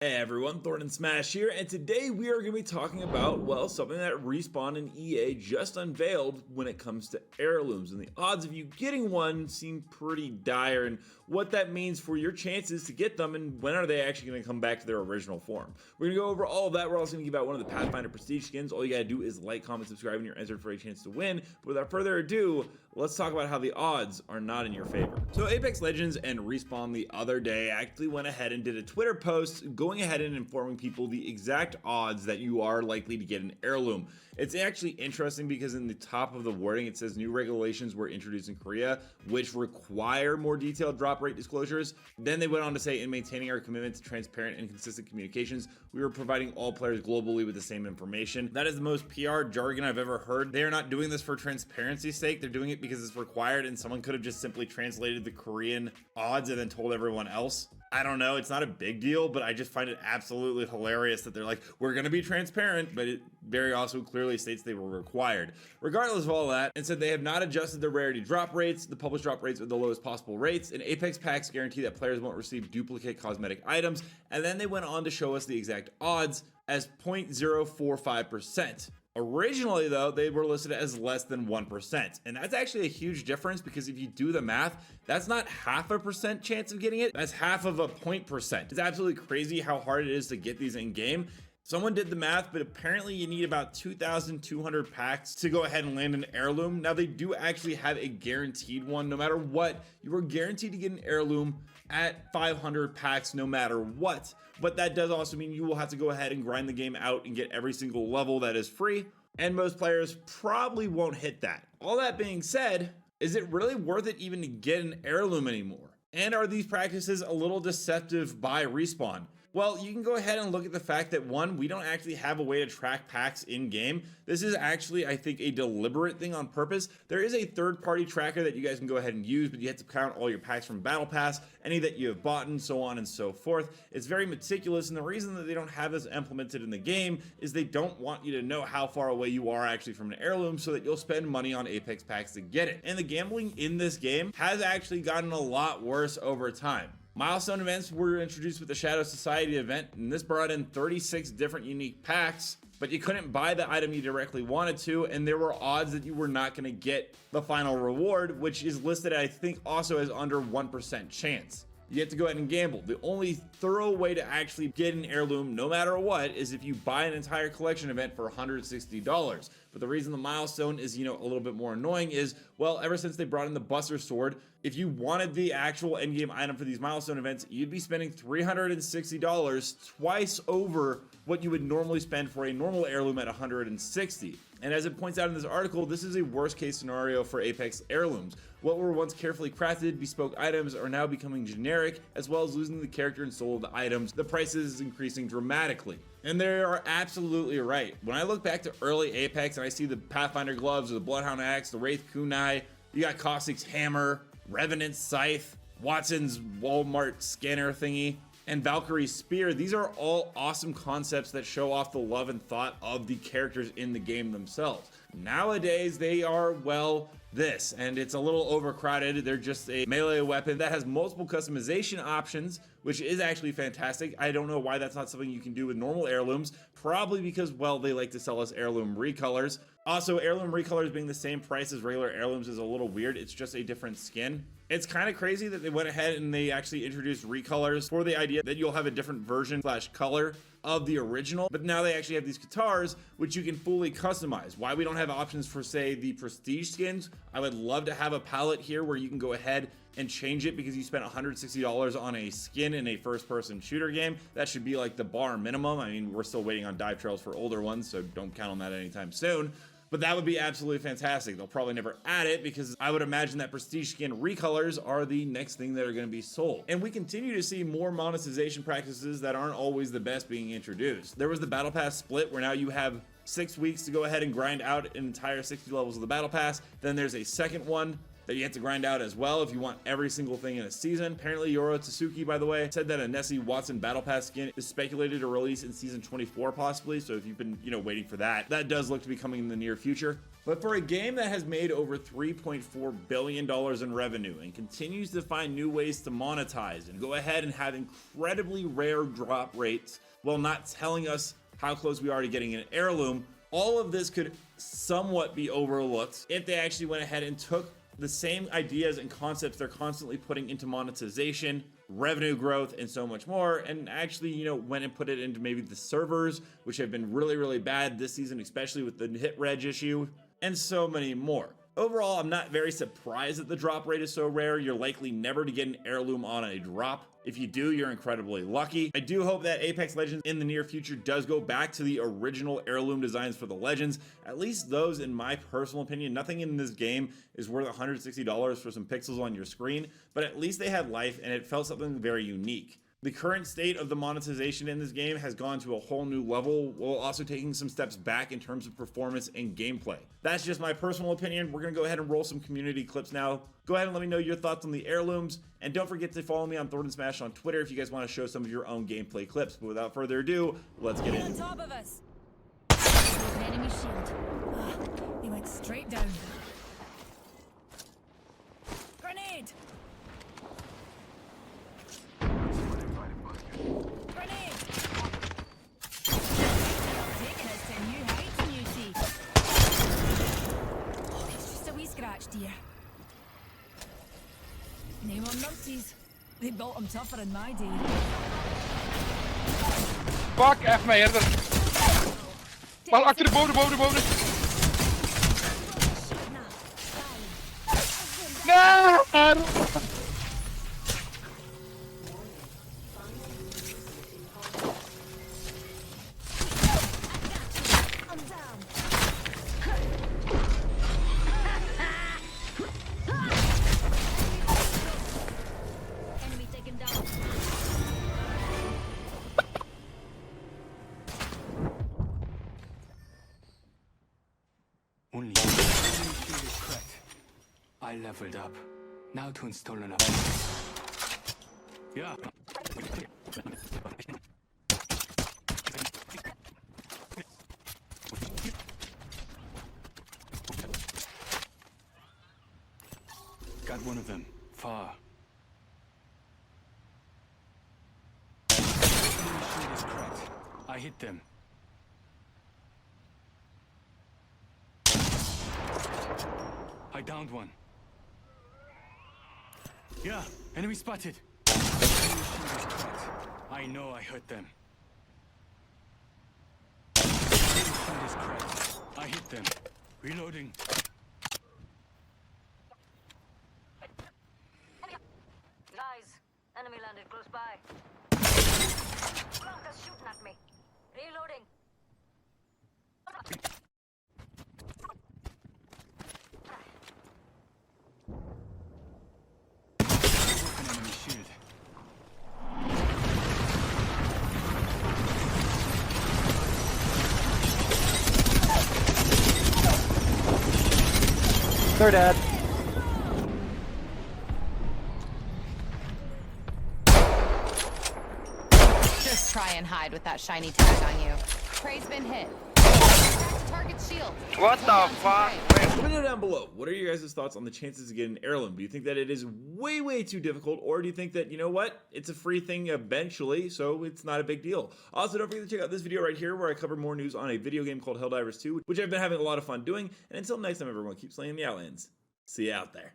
Hey everyone, Thorn and Smash here, and today we are going to be talking about, well, something that Respawn and EA just unveiled when it comes to heirlooms, and the odds of you getting one seem pretty dire, and what that means for your chances to get them, and when are they actually going to come back to their original form. We're going to go over all of that. We're also going to give out one of the Pathfinder Prestige skins. All you got to do is like, comment, subscribe, and you're entered for a chance to win. But without further ado, let's talk about how the odds are not in your favor. So Apex Legends and Respawn the other day actually went ahead and did a Twitter post going ahead and informing people the exact odds that you are likely to get an heirloom. It's actually interesting because in the top of the wording it says new regulations were introduced in Korea which require more detailed drop rate disclosures. Then they went on to say, in maintaining our commitment to transparent and consistent communications, we were providing all players globally with the same information. That is the most PR jargon I've ever heard. They are not doing this for transparency's sake. They're doing it because it's required, and someone could have just simply translated the Korean odds and then told everyone else. I don't know, it's not a big deal, but I just find it absolutely hilarious that they're like, we're gonna be transparent, but it very also clearly states they were required. Regardless of all that, and said they have not adjusted the rarity drop rates. The published drop rates are the lowest possible rates, and Apex packs guarantee that players won't receive duplicate cosmetic items, and then they went on to show us the exact odds as 0.045%. Originally, though, they were listed as less than 1%, and that's actually a huge difference because if you do the math, that's not 0.5% chance of getting it, that's half of a 0.%. It's absolutely crazy how hard it is to get these in game. Someone did the math, but apparently you need about 2,200 packs to go ahead and land an heirloom. Now, they do actually have a guaranteed one. No matter what, you are guaranteed to get an heirloom at 500 packs no matter what. But that does also mean you will have to go ahead and grind the game out and get every single level that is free, and most players probably won't hit that. All that being said, is it really worth it even to get an heirloom anymore? And are these practices a little deceptive by Respawn? Well, you can go ahead and look at the fact that, one, we don't actually have a way to track packs in game. This is actually, I think, a deliberate thing on purpose. There is a third-party tracker that you guys can go ahead and use, but you have to count all your packs from Battle Pass, any that you have bought, and so on and so forth. It's very meticulous, and the reason that they don't have this implemented in the game is they don't want you to know how far away you are actually from an heirloom so that you'll spend money on Apex packs to get it. And the gambling in this game has actually gotten a lot worse over time. Milestone events were introduced with the Shadow Society event, and this brought in 36 different unique packs, but you couldn't buy the item you directly wanted to, and there were odds that you were not going to get the final reward, which is listed, I think, also as under 1% chance. You have to go ahead and gamble. The only thorough way to actually get an heirloom, no matter what, is if you buy an entire collection event for $160. But the reason the milestone is, a little bit more annoying is, well, ever since they brought in the Buster Sword, if you wanted the actual endgame item for these milestone events, you'd be spending $360, twice over what you would normally spend for a normal heirloom at $160. And as it points out in this article, this is a worst case scenario for Apex heirlooms. What were once carefully crafted, bespoke items are now becoming generic, as well as losing the character and soul of the items. The price is increasing dramatically. And they are absolutely right. When I look back to early Apex and I see the Pathfinder gloves or the Bloodhound axe, the Wraith kunai, you got Caustic's hammer, Revenant's scythe, Watson's Walmart scanner thingy, and Valkyrie's spear. These are all awesome concepts that show off the love and thought of the characters in the game themselves. Nowadays, they are, well, this, and it's a little overcrowded. They're just a melee weapon that has multiple customization options, which is actually fantastic. I don't know why that's not something you can do with normal heirlooms, probably because, well, they like to sell us heirloom recolors. Also, heirloom recolors being the same price as regular heirlooms is a little weird. It's just a different skin. It's kind of crazy that they went ahead and they actually introduced recolors for the idea that you'll have a different version / color of the original, but now they actually have these guitars which you can fully customize. Why we don't have options for, say, the prestige skins? I would love to have a palette here where you can go ahead and change it because you spent $160 on a skin in a first-person shooter game. That should be like the bar minimum. I mean, we're still waiting on dive trails for older ones, so don't count on that anytime soon. But that would be absolutely fantastic. They'll probably never add it because I would imagine that prestige skin recolors are the next thing that are going to be sold. And we continue to see more monetization practices that aren't always the best being introduced. There was the Battle Pass split where now you have 6 weeks to go ahead and grind out an entire 60 levels of the Battle Pass. Then there's a second one that you have to grind out as well if you want every single thing in a season. Apparently Yoro Tsuki, by the way, said that a Nessie Watson Battle Pass skin is speculated to release in season 24 possibly, so if you've been, waiting for that, that does look to be coming in the near future. But for a game that has made over $3.4 billion in revenue and continues to find new ways to monetize and go ahead and have incredibly rare drop rates while not telling us how close we are to getting an heirloom, all of this could somewhat be overlooked if they actually went ahead and took the same ideas and concepts they're constantly putting into monetization, revenue growth, and so much more, and actually, went and put it into maybe the servers, which have been really, really bad this season, especially with the hit reg issue, and so many more. Overall, I'm not very surprised that the drop rate is so rare. You're likely never to get an heirloom on a drop. If you do, you're incredibly lucky. I do hope that Apex Legends in the near future does go back to the original heirloom designs for the Legends. At least those, in my personal opinion. Nothing in this game is worth $160 for some pixels on your screen, but at least they had life and it felt something very unique. The current state of the monetization in this game has gone to a whole new level while also taking some steps back in terms of performance and gameplay. That's just my personal opinion. We're going to go ahead and roll some community clips now. Go ahead and let me know your thoughts on the heirlooms, and don't forget to follow me on Thornton Smash on Twitter if you guys want to show some of your own gameplay clips. But without further ado, let's get in. On top of us. Enemy shield. He went straight down. Grenade! Grenade! Taking us to new heights, Newsy. Oh, it's just a wee scratch, dear. Name on numpties. They built them tougher in my day. Fuck, F mij eerder. Bal achter de bodem. Nee! Only shield is cracked. I leveled up. Now to install an upgrade. Yeah. Got one of them. Far. Shield is cracked. I hit them. I downed one. Yeah, enemy spotted. Enemy shield is cracked. I know I hurt them. Enemy shield is cracked. I hit them. Reloading. Guys, enemy landed close by. Blanca's shooting at me. Reloading. Broken enemy shield. They're dead. Just try and hide with that shiny tag on you. Prey's been hit. Target shield. What the fuck? Let me know down below, what are your guys' thoughts on the chances to get an heirloom? Do you think that it is way too difficult, or do you think that, it's a free thing eventually, so it's not a big deal? Also, don't forget to check out this video right here where I cover more news on a video game called Helldivers 2, which I've been having a lot of fun doing. And until next time, everyone, keep slaying the Outlands. See you out there.